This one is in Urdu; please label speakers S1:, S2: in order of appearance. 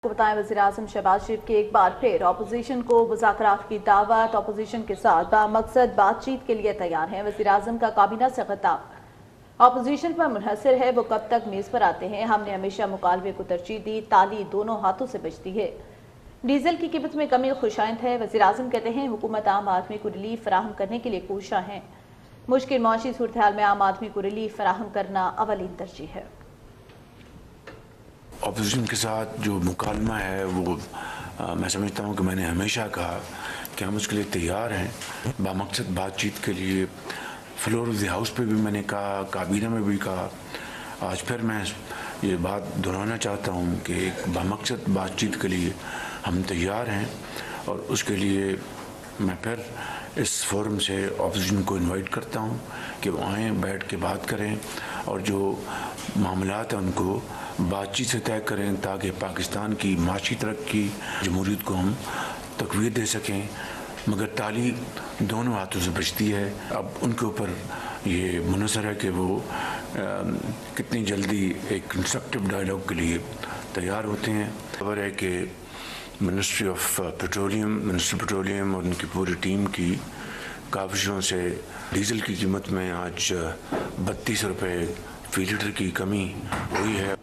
S1: کو بتائیں وزیراعظم شہباز شریف کی ایک بار پھر اپوزیشن کو مذاکرات کی دعوت، اپوزیشن کے ساتھ مقصد بات چیت کے لیے تیار ہیں۔ وزیراعظم کا کابینہ سے خطاب اپوزیشن پر منحصر ہے، وہ کب تک میز پر آتے ہیں؟ ہم نے ہمیشہ مکالمے کو ترجیح دی، تالی دونوں ہاتھوں سے بجتی ہے۔ ڈیزل کی قیمت میں کمی خوشائند ہے، وزیراعظم کہتے ہیں حکومت عام آدمی کو ریلیف فراہم کرنے کے لیے کوشاں ہیں۔ مشکل معاشی صورتحال میں عام آدمی کو ریلیف فراہم کرنا اولین ترجیح ہے۔
S2: اپوزیشن کے ساتھ جو مکالمہ ہے وہ میں سمجھتا ہوں کہ میں نے ہمیشہ کہا کہ ہم اس کے لیے تیار ہیں، بامقصد بات چیت کے لیے۔ فلور آف دی ہاؤس پہ بھی میں نے کہا، کابینہ میں بھی کہا، آج پھر میں یہ بات دہرانا چاہتا ہوں کہ ایک بامقصد بات چیت کے لیے ہم تیار ہیں، اور اس کے لیے میں پھر اس فورم سے اپوزیشن کو انوائٹ کرتا ہوں کہ وہ آئیں، بیٹھ کے بات کریں، اور جو معاملات ہیں ان کو بات چیت سے طے کریں، تاکہ پاکستان کی معاشی ترقی، جمہوریت کو ہم تقویت دے سکیں۔ مگر تالی دونوں ہاتھوں سے بجتی ہے۔ اب ان کے اوپر یہ منحصر ہے کہ وہ کتنی جلدی ایک کنسٹرکٹیو ڈائیلاگ کے لیے تیار ہوتے ہیں۔ خبر ہے کہ منسٹر پیٹرولیم اور ان کی پوری ٹیم کی کاوشوں سے ڈیزل کی قیمت میں آج 32 روپے فی لیٹر کی کمی ہوئی ہے۔